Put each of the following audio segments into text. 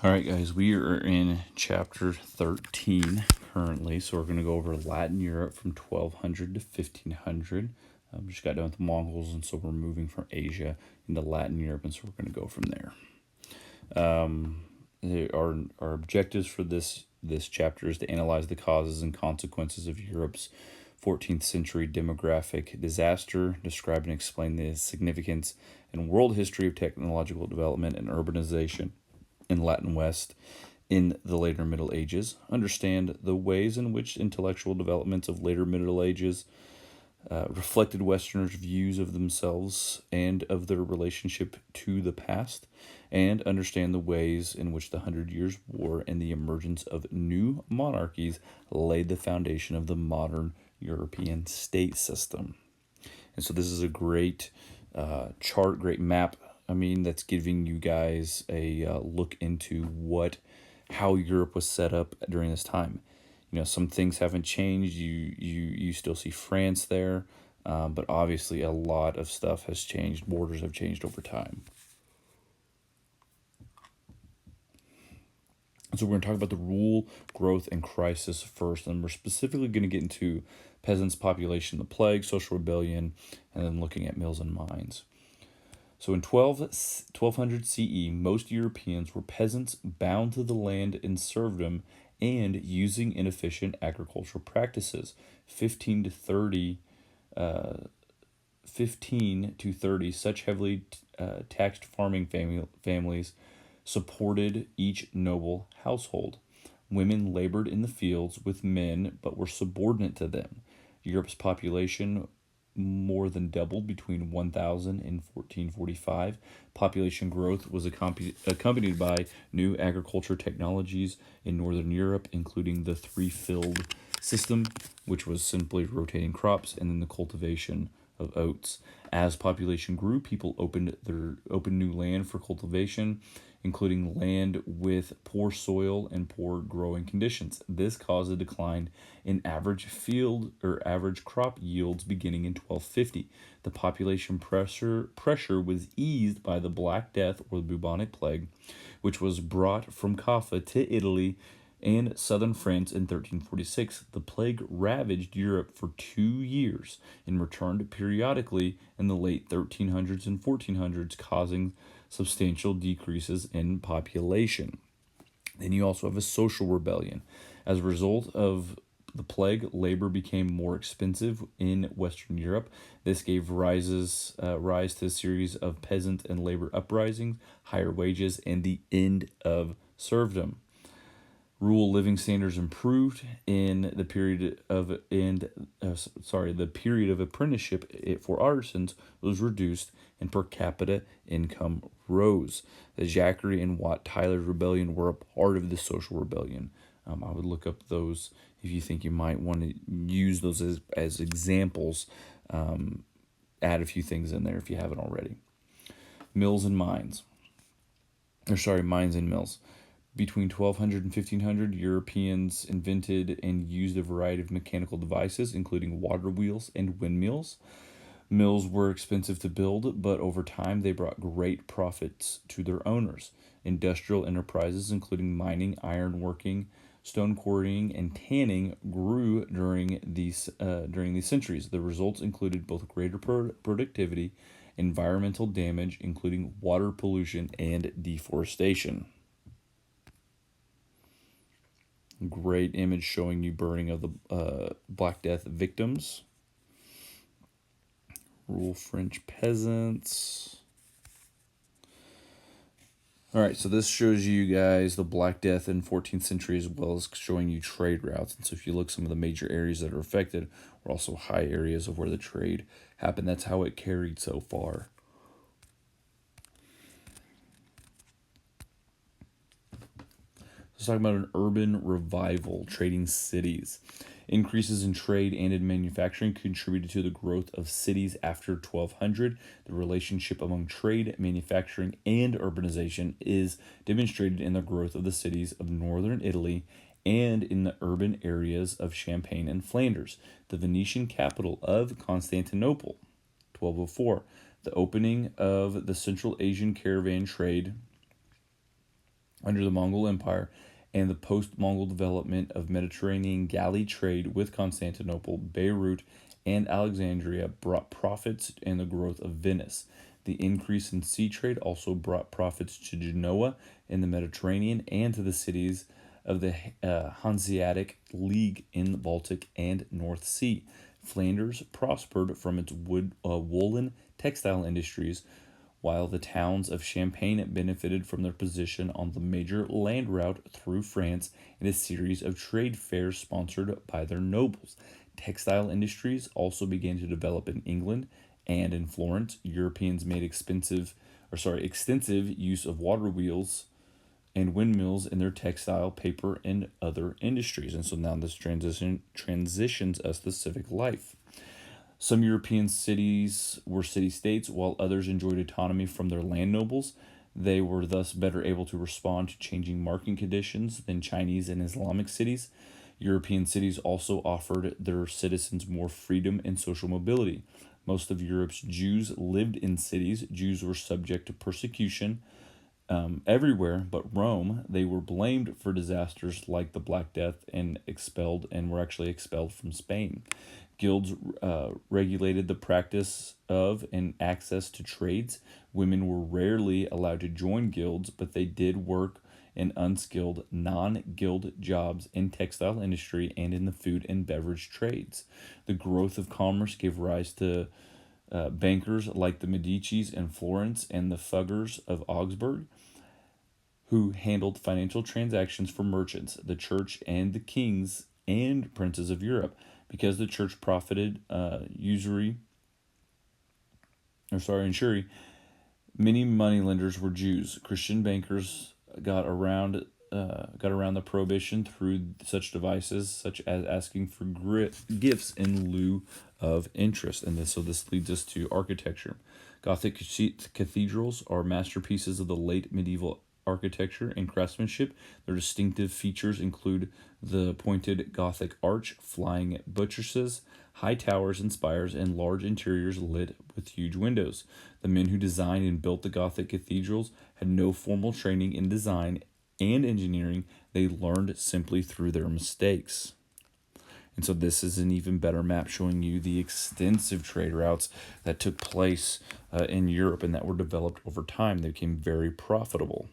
All right, guys, we are in chapter 13 currently. So we're going to go over Latin Europe from 1200 to 1500. Just got done with the Mongols, and so we're moving from Asia into Latin Europe, and so we're going to go from there. Our objectives for this chapter is to analyze the causes and consequences of Europe's 14th century demographic disaster, describe and explain the significance and world history of technological development and urbanization in Latin West in the later Middle Ages, understand the ways in which intellectual developments of later Middle Ages reflected Westerners' views of themselves and of their relationship to the past, and understand the ways in which the Hundred Years' War and the emergence of new monarchies laid the foundation of the modern European state system. And so this is a great chart, great map. That's giving you guys a look into how Europe was set up during this time. Some things haven't changed. You still see France there, but obviously a lot of stuff has changed. Borders have changed over time. So we're going to talk about the rule, growth, and crisis first, and we're specifically going to get into peasants, population, the plague, social rebellion, and then looking at mills and mines. So in 1200 CE, most Europeans were peasants bound to the land in serfdom and using inefficient agricultural practices. 15 to 30 such heavily taxed farming families supported each noble household. Women labored in the fields with men but were subordinate to them. Europe's population more than doubled between 1000 and 1445. Population growth was accompanied by new agriculture technologies in Northern Europe, including the three-field system, which was simply rotating crops, and then the cultivation of oats. As population grew, people opened new land for cultivation, including land with poor soil and poor growing conditions. This caused a decline in average crop yields beginning in 1250. The population pressure was eased by the Black Death or the bubonic plague, which was brought from Kaffa to Italy and southern France in 1346. The plague ravaged Europe for 2 years and returned periodically in the late 1300s and 1400s, causing substantial decreases in population. Then you also have a social rebellion. As a result of the plague, labor became more expensive in Western Europe. This gave rise to a series of peasant and labor uprisings, higher wages, and the end of serfdom. Rural living standards improved in the period of apprenticeship for artisans was reduced, and per capita income rose. The Jacquerie and Wat Tyler rebellion were a part of the social rebellion. I would look up those if you think you might want to use those as examples. Add a few things in there if you haven't already. Mills and mines. Mines and mills. Between 1200 and 1500, Europeans invented and used a variety of mechanical devices, including water wheels and windmills. Mills were expensive to build, but over time they brought great profits to their owners. Industrial enterprises, including mining, ironworking, stone quarrying, and tanning, grew during these centuries. The results included both greater productivity, environmental damage, including water pollution and deforestation. Great image showing you burning of the Black Death victims. Rural French peasants. All right, so this shows you guys the Black Death in 14th century, as well as showing you trade routes. And so if you look, some of the major areas that are affected were also high areas of where the trade happened. That's how it carried so far. Let's talk about an urban revival, trading cities. Increases in trade and in manufacturing contributed to the growth of cities after 1200. The relationship among trade, manufacturing, and urbanization is demonstrated in the growth of the cities of northern Italy and in the urban areas of Champagne and Flanders. The Venetian capital of Constantinople, 1204. The opening of the Central Asian caravan trade under the Mongol Empire, and the post-Mongol development of Mediterranean galley trade with Constantinople, Beirut, and Alexandria brought profits and the growth of Venice. The increase in sea trade also brought profits to Genoa in the Mediterranean and to the cities of the Hanseatic League in the Baltic and North Sea. Flanders prospered from its woolen textile industries, while the towns of Champagne benefited from their position on the major land route through France and a series of trade fairs sponsored by their nobles. Textile industries also began to develop in England and in Florence. Europeans made extensive use of water wheels and windmills in their textile, paper, and other industries. And so now this transitions us to civic life. Some European cities were city-states, while others enjoyed autonomy from their land nobles. They were thus better able to respond to changing market conditions than Chinese and Islamic cities. European cities also offered their citizens more freedom and social mobility. Most of Europe's Jews lived in cities. Jews were subject to persecution everywhere but Rome. They were blamed for disasters like the Black Death and were actually expelled from Spain. Guilds regulated the practice of and access to trades. Women were rarely allowed to join guilds, but they did work in unskilled, non-guild jobs in textile industry and in the food and beverage trades. The growth of commerce gave rise to bankers like the Medicis in Florence and the Fuggers of Augsburg, who handled financial transactions for merchants, the church, and the kings and princes of Europe. Because the church profited usury, many moneylenders were Jews. Christian bankers got around the prohibition through such devices, such as asking for gifts in lieu of interest. And this leads us to architecture. Gothic cathedrals are masterpieces of the late medieval architecture and craftsmanship. Their distinctive features include the pointed Gothic arch, flying buttresses, high towers and spires, and large interiors lit with huge windows. The men who designed and built the Gothic cathedrals had no formal training in design and engineering. They learned simply through their mistakes. And so this is an even better map showing you the extensive trade routes that took place in Europe and that were developed over time. They became very profitable.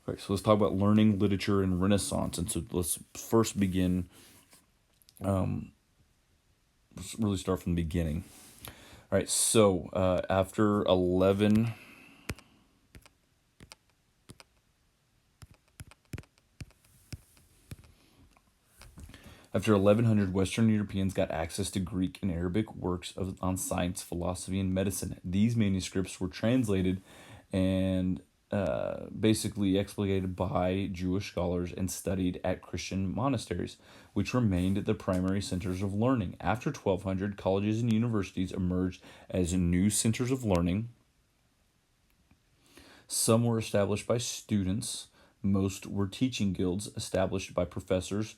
All right, so let's talk about learning, literature, and Renaissance. And so let's first begin, let's really start from the beginning. All right, so after 1100, Western Europeans got access to Greek and Arabic works on science, philosophy, and medicine. These manuscripts were translated and basically exploited by Jewish scholars and studied at Christian monasteries, which remained the primary centers of learning. After 1200, colleges and universities emerged as new centers of learning. Some were established by students. Most were teaching guilds established by professors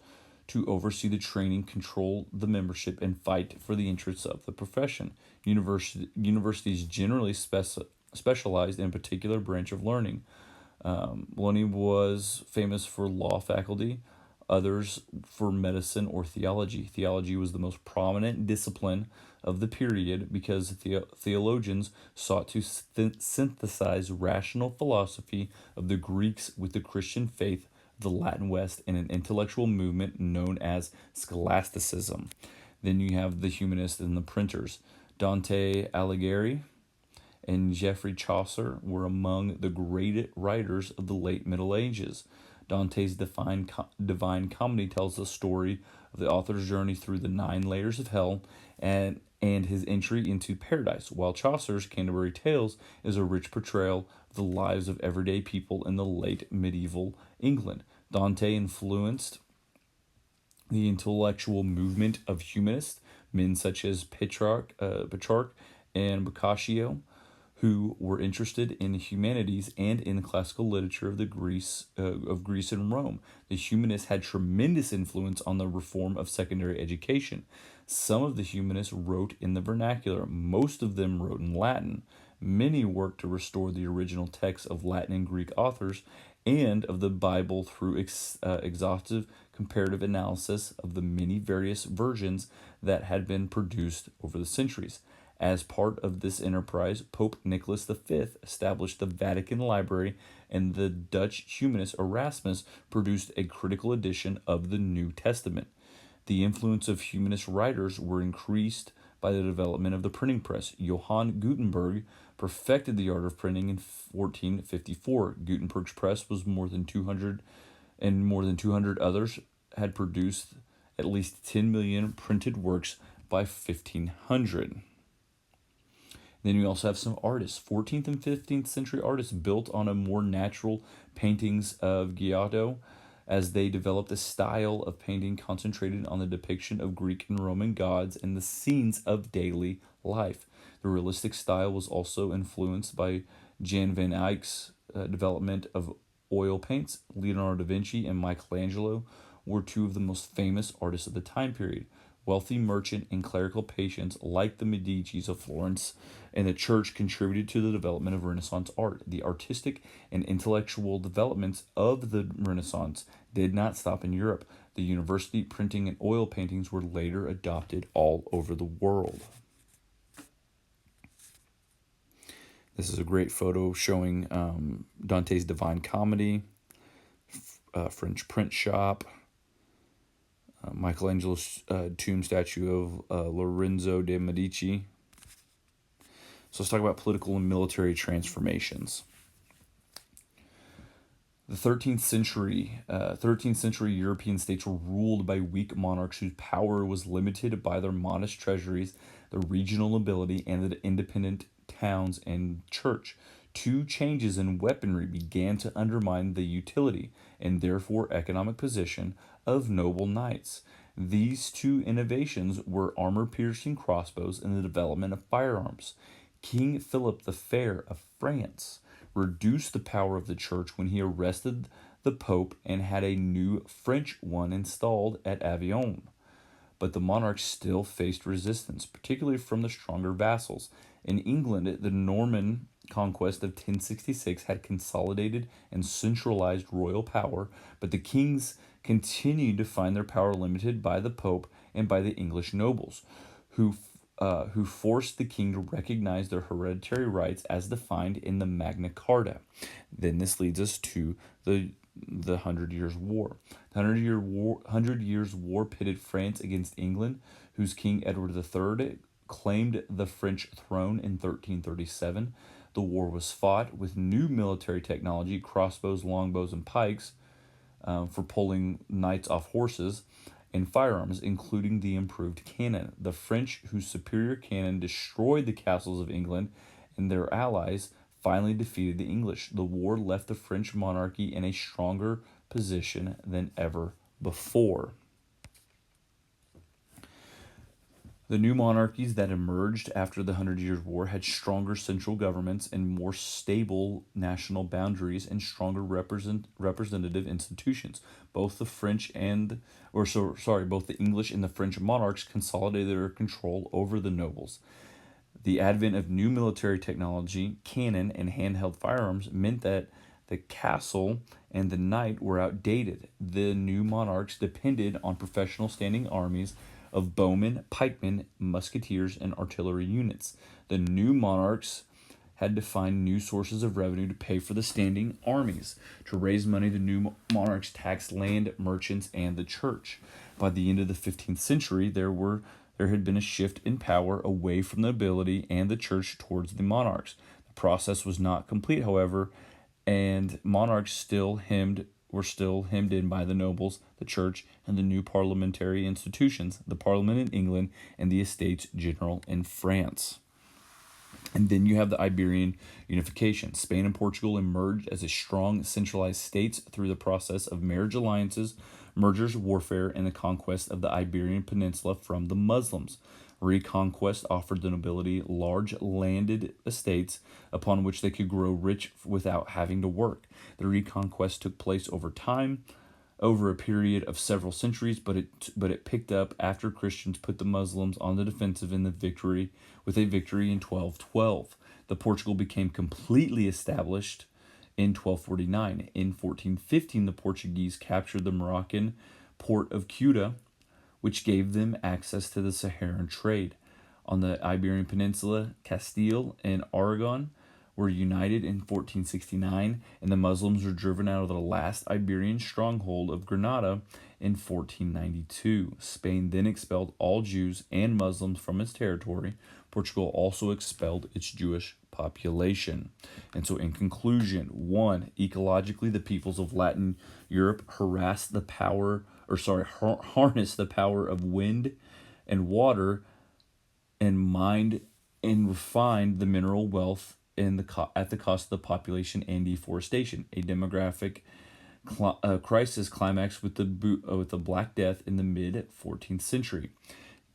to oversee the training, control the membership, and fight for the interests of the profession. Universities generally specialized in a particular branch of learning. One was famous for law faculty, others for medicine or theology. Theology was the most prominent discipline of the period because theologians sought to synthesize rational philosophy of the Greeks with the Christian faith of the Latin West in an intellectual movement known as scholasticism. Then you have the humanists and the printers. Dante Alighieri and Geoffrey Chaucer were among the great writers of the late Middle Ages. Dante's Divine Comedy tells the story of the author's journey through the 9 layers of hell and his entry into paradise, while Chaucer's Canterbury Tales is a rich portrayal of the lives of everyday people in the late medieval England. Dante influenced the intellectual movement of humanists, men such as Petrarch and Boccaccio, who were interested in the humanities and in the classical literature of Greece and Rome. The humanists had tremendous influence on the reform of secondary education. Some of the humanists wrote in the vernacular. Most of them wrote in Latin. Many worked to restore the original texts of Latin and Greek authors and of the Bible through exhaustive comparative analysis of the many various versions that had been produced over the centuries. As part of this enterprise, Pope Nicholas V established the Vatican Library, and the Dutch humanist Erasmus produced a critical edition of the New Testament. The influence of humanist writers were increased by the development of the printing press. Johann Gutenberg perfected the art of printing in 1454. Gutenberg's press was more than 200, and more than 200 others had produced at least 10 million printed works by 1500. Then we also have some artists. 14th and 15th century artists built on a more natural paintings of Giotto, as they developed a style of painting concentrated on the depiction of Greek and Roman gods and the scenes of daily life. The realistic style was also influenced by Jan van Eyck's development of oil paints. Leonardo da Vinci and Michelangelo were two of the most famous artists of the time period. Wealthy merchant and clerical patients like the Medicis of Florence and the church contributed to the development of Renaissance art. The artistic and intellectual developments of the Renaissance did not stop in Europe. The university printing and oil paintings were later adopted all over the world. This is a great photo showing Dante's Divine Comedy, French print shop, Michelangelo's tomb statue of Lorenzo de' Medici. So let's talk about political and military transformations. The 13th century European states were ruled by weak monarchs whose power was limited by their modest treasuries, the regional nobility, and the independent towns and church. Two changes in weaponry began to undermine the utility and therefore economic position of noble knights. These two innovations were armor-piercing crossbows and the development of firearms. King Philip the Fair of France reduced the power of the church when he arrested the Pope and had a new French one installed at Avignon. But the monarchs still faced resistance, particularly from the stronger vassals. In England, the Norman conquest of 1066 had consolidated and centralized royal power, but the kings continued to find their power limited by the Pope and by the English nobles, who forced the king to recognize their hereditary rights as defined in the Magna Carta. Then this leads us to the 100 Years' War. The 100 Years' War pitted France against England, whose King Edward III claimed the French throne in 1337. The war was fought with new military technology, crossbows, longbows, and pikes for pulling knights off horses, and firearms, including the improved cannon. The French, whose superior cannon destroyed the castles of England and their allies, finally defeated the English. The war left the French monarchy in a stronger position than ever before. The new monarchies that emerged after the 100 Years' War had stronger central governments and more stable national boundaries and stronger representative institutions. Both the English and the French monarchs consolidated their control over the nobles. The advent of new military technology, cannon, and handheld firearms meant that the castle and the knight were outdated. The new monarchs depended on professional standing armies of bowmen, pikemen, musketeers, and artillery units. The new monarchs had to find new sources of revenue to pay for the standing armies. To raise money, the new monarchs taxed land, merchants, and the church. By the end of the 15th century, there had been a shift in power away from the nobility and the church towards the monarchs. The process was not complete, however, and monarchs were still hemmed in by the nobles, the church, and the new parliamentary institutions, the parliament in England and the Estates General in France. And then you have the Iberian unification. Spain and Portugal emerged as a strong centralized states through the process of marriage alliances, mergers, warfare, and the conquest of the Iberian Peninsula from the Muslims. Reconquest offered the nobility large landed estates upon which they could grow rich without having to work. The reconquest took place over time, over a period of several centuries, but it picked up after Christians put the Muslims on the defensive in a victory in 1212. The Portugal became completely established in 1249. In 1415, the Portuguese captured the Moroccan port of Ceuta, which gave them access to the Saharan trade. On the Iberian Peninsula, Castile and Aragon were united in 1469, and the Muslims were driven out of the last Iberian stronghold of Granada in 1492. Spain then expelled all Jews and Muslims from its territory. Portugal also expelled its Jewish population. And so, in conclusion, one, ecologically, the peoples of Latin Europe harnessed the power of wind and water, and mined and refined the mineral wealth at the cost of the population and deforestation. A demographic crisis climaxed with the Black Death in the mid 14th century.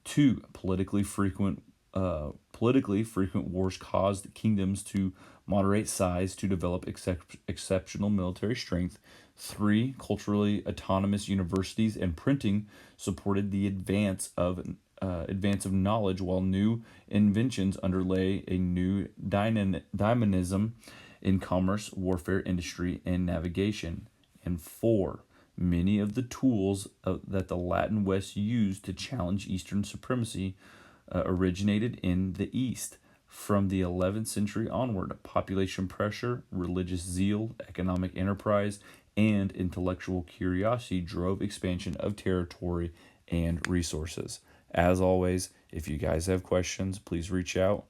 Two, politically frequent wars caused kingdoms to moderate size to develop exceptional military strength. Three, culturally autonomous universities and printing supported the advance of knowledge, while new inventions underlay a new dynamism in commerce, warfare, industry, and navigation. And four, many of the tools that the Latin West used to challenge Eastern supremacy originated in the East. From the 11th century onward, population pressure, religious zeal, economic enterprise, and intellectual curiosity drove expansion of territory and resources. As always, if you guys have questions, please reach out.